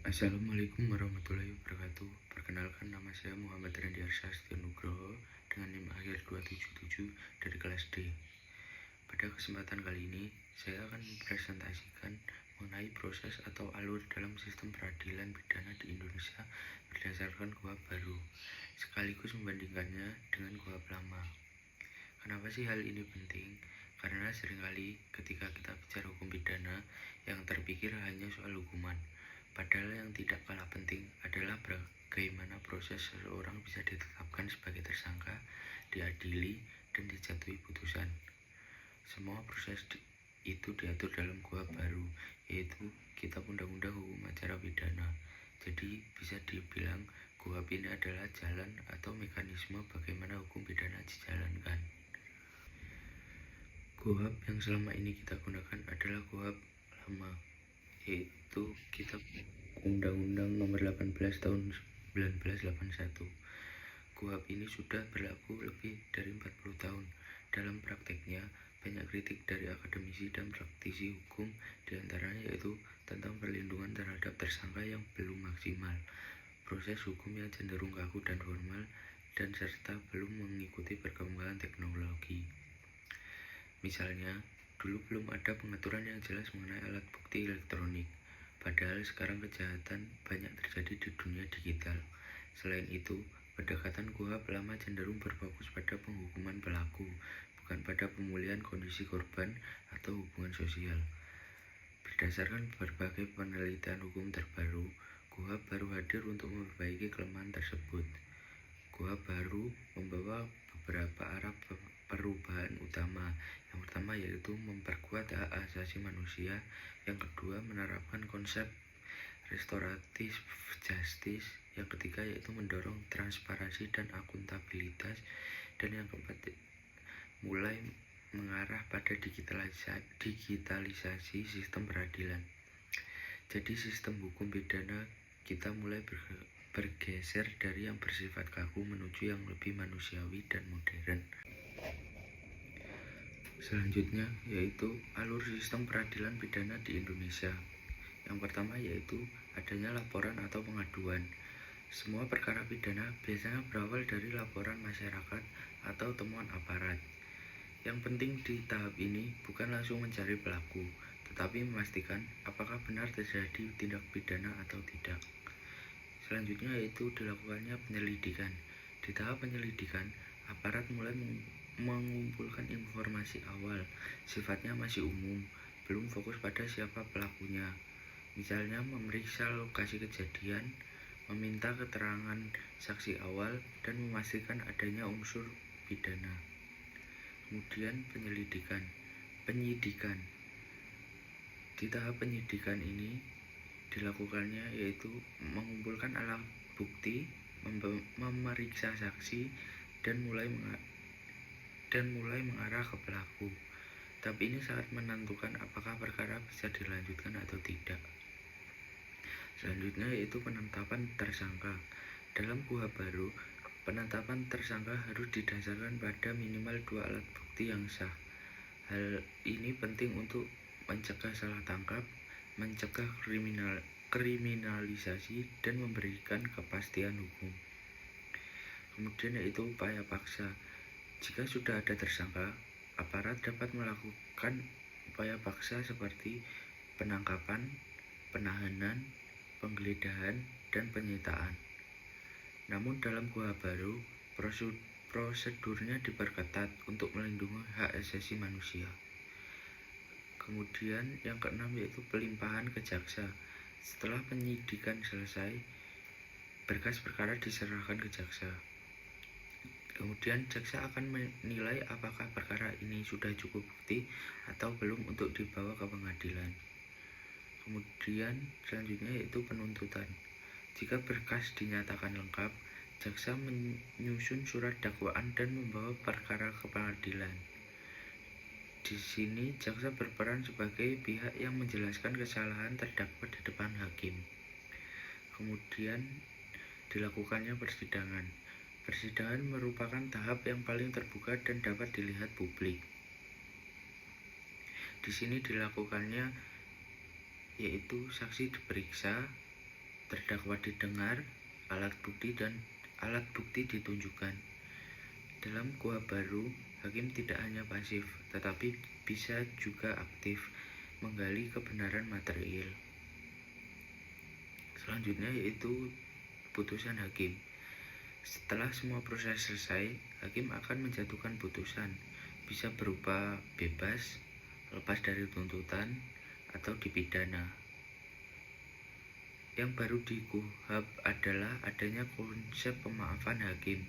Assalamualaikum warahmatullahi wabarakatuh. Perkenalkan, nama saya Muhammad Randy Arsastia Nugroho dengan NIM akhir 277 dari kelas D. Pada kesempatan kali ini, saya akan mempresentasikan mengenai proses atau alur dalam sistem peradilan pidana di Indonesia berdasarkan KUHP baru, sekaligus membandingkannya dengan KUHP lama. Kenapa sih hal ini penting? Karena seringkali ketika kita bicara hukum pidana, yang terpikir hanya soal hukuman. Padahal yang tidak kalah penting adalah bagaimana proses seseorang bisa ditetapkan sebagai tersangka, diadili, dan dijatuhi putusan. Semua proses itu diatur dalam KUHP baru, yaitu Kitab Undang-Undang Hukum Acara Pidana. Jadi bisa dibilang KUHP ini adalah jalan atau mekanisme bagaimana hukum pidana dijalankan. KUHP yang selama ini kita gunakan adalah KUHP lama, yaitu Kitab Undang-Undang Nomor 18 Tahun 1981. KUHP ini sudah berlaku lebih dari 40 tahun. Dalam prakteknya, banyak kritik dari akademisi dan praktisi hukum, diantaranya yaitu tentang perlindungan terhadap tersangka yang belum maksimal, proses hukum yang cenderung kaku dan formal, dan serta belum mengikuti perkembangan teknologi. Misalnya, dulu belum ada pengaturan yang jelas mengenai alat bukti elektronik, padahal sekarang kejahatan banyak terjadi di dunia digital. Selain itu, pendekatan KUHP lama cenderung berfokus pada penghukuman pelaku, bukan pada pemulihan kondisi korban atau hubungan sosial. Berdasarkan berbagai penelitian hukum terbaru, KUHP baru hadir untuk memperbaiki kelemahan tersebut. KUHP baru membawa beberapa arah perubahan utama. Yang pertama yaitu memperkuat hak asasi manusia, yang kedua menerapkan konsep restoratif justice, yang ketiga yaitu mendorong transparansi dan akuntabilitas, dan yang keempat mulai mengarah pada digitalisasi sistem peradilan. Jadi sistem hukum pidana kita mulai bergeser dari yang bersifat kaku menuju yang lebih manusiawi dan modern. Selanjutnya yaitu alur sistem peradilan pidana di Indonesia. Yang pertama yaitu adanya laporan atau pengaduan. Semua perkara pidana biasanya berawal dari laporan masyarakat atau temuan aparat. Yang penting di tahap ini bukan langsung mencari pelaku, tetapi memastikan apakah benar terjadi tindak pidana atau tidak. Selanjutnya yaitu dilakukannya penyelidikan. Di tahap penyelidikan, aparat mulai mengumpulkan informasi awal, sifatnya masih umum, belum fokus pada siapa pelakunya. Misalnya memeriksa lokasi kejadian, meminta keterangan saksi awal, dan memastikan adanya unsur pidana. Kemudian penyidikan. Di tahap penyidikan ini dilakukannya yaitu mengumpulkan alat bukti, memeriksa saksi, dan mulai mengarah ke pelaku. Tapi ini sangat menentukan apakah perkara bisa dilanjutkan atau tidak. Selanjutnya yaitu penetapan tersangka. Dalam KUHP baru, penetapan tersangka harus didasarkan pada minimal 2 alat bukti yang sah. Hal ini penting untuk mencegah salah tangkap, mencegah kriminalisasi, dan memberikan kepastian hukum. Kemudian yaitu upaya paksa. Jika sudah ada tersangka, aparat dapat melakukan upaya paksa seperti penangkapan, penahanan, penggeledahan, dan penyitaan. Namun dalam KUHP baru, prosedurnya diperketat untuk melindungi hak asasi manusia. Kemudian yang keenam yaitu pelimpahan ke jaksa. Setelah penyidikan selesai, berkas perkara diserahkan ke jaksa. Kemudian jaksa akan menilai apakah perkara ini sudah cukup bukti atau belum untuk dibawa ke pengadilan. Kemudian selanjutnya yaitu penuntutan. Jika berkas dinyatakan lengkap, jaksa menyusun surat dakwaan dan membawa perkara ke pengadilan. Di sini jaksa berperan sebagai pihak yang menjelaskan kesalahan terdakwa di depan hakim. Kemudian dilakukannya persidangan. Persidangan merupakan tahap yang paling terbuka dan dapat dilihat publik. Di sini dilakukannya yaitu saksi diperiksa, terdakwa didengar, alat bukti ditunjukkan. Dalam KUHP baru, hakim tidak hanya pasif, tetapi bisa juga aktif menggali kebenaran material. Selanjutnya yaitu putusan hakim. Setelah semua proses selesai, hakim akan menjatuhkan putusan, bisa berupa bebas, lepas dari tuntutan, atau dipidana. Yang baru di KUHP adalah adanya konsep pemaafan hakim,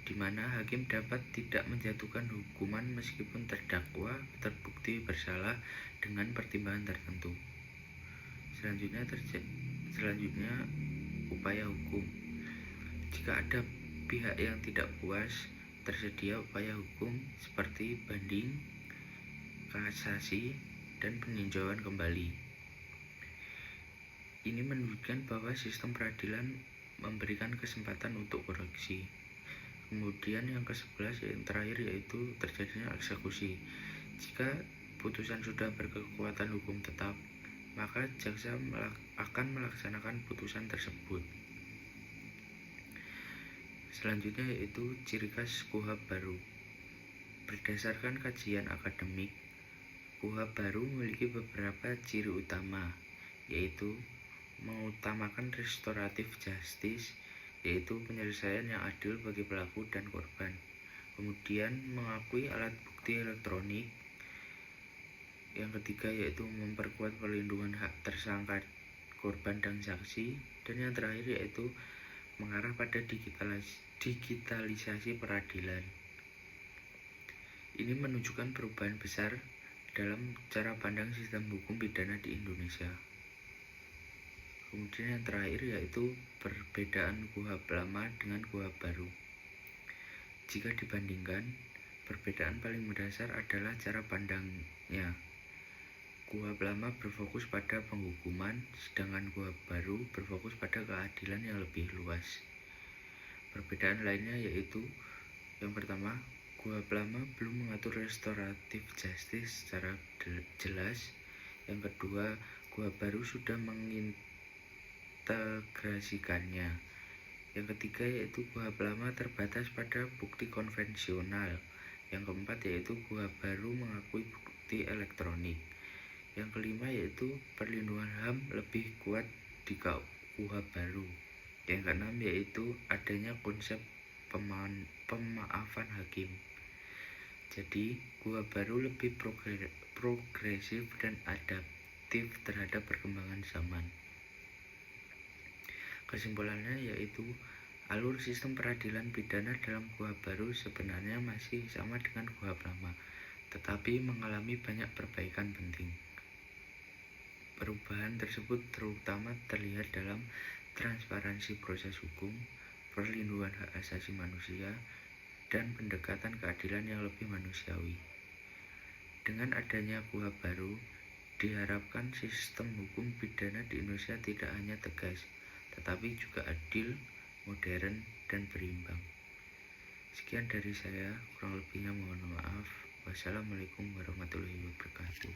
di mana hakim dapat tidak menjatuhkan hukuman meskipun terdakwa terbukti bersalah dengan pertimbangan tertentu. Selanjutnya upaya hukum. Jika ada pihak yang tidak puas, tersedia upaya hukum seperti banding, kasasi, dan peninjauan kembali. Ini menunjukkan bahwa sistem peradilan memberikan kesempatan untuk koreksi. Kemudian yang ke-11 yang terakhir yaitu terjadinya eksekusi. Jika putusan sudah berkekuatan hukum tetap, maka jaksa akan melaksanakan putusan tersebut. Selanjutnya yaitu ciri khas KUHP baru. Berdasarkan kajian akademik, KUHP baru memiliki beberapa ciri utama, yaitu mengutamakan restoratif justice, yaitu penyelesaian yang adil bagi pelaku dan korban. Kemudian mengakui alat bukti elektronik. Yang ketiga yaitu memperkuat perlindungan hak tersangka, korban, dan saksi. Dan yang terakhir yaitu mengarah pada digitalisasi peradilan. Ini menunjukkan perubahan besar dalam cara pandang sistem hukum pidana di Indonesia. Kemudian yang terakhir yaitu perbedaan KUHP lama dengan KUHP baru. Jika dibandingkan, perbedaan paling mendasar adalah cara pandangnya. KUHP lama berfokus pada penghukuman, sedangkan KUHP baru berfokus pada keadilan yang lebih luas. Perbedaan lainnya yaitu yang pertama, KUHP lama belum mengatur restoratif justice secara jelas. Yang kedua, KUHP baru sudah mengintegrasikannya. Yang ketiga yaitu KUHP lama terbatas pada bukti konvensional. Yang keempat yaitu KUHP baru mengakui bukti elektronik. Yang kelima yaitu perlindungan HAM lebih kuat di KUHP baru. Yang keenam yaitu adanya konsep pemaafan hakim. Jadi KUHP baru lebih progresif dan adaptif terhadap perkembangan zaman. Kesimpulannya yaitu alur sistem peradilan pidana dalam KUHP baru sebenarnya masih sama dengan KUHP lama, tetapi mengalami banyak perbaikan penting. Perubahan tersebut terutama terlihat dalam transparansi proses hukum, perlindungan hak asasi manusia, dan pendekatan keadilan yang lebih manusiawi. Dengan adanya KUHP baru, diharapkan sistem hukum pidana di Indonesia tidak hanya tegas, tetapi juga adil, modern, dan berimbang. Sekian dari saya, kurang lebihnya mohon maaf. Wassalamualaikum warahmatullahi wabarakatuh.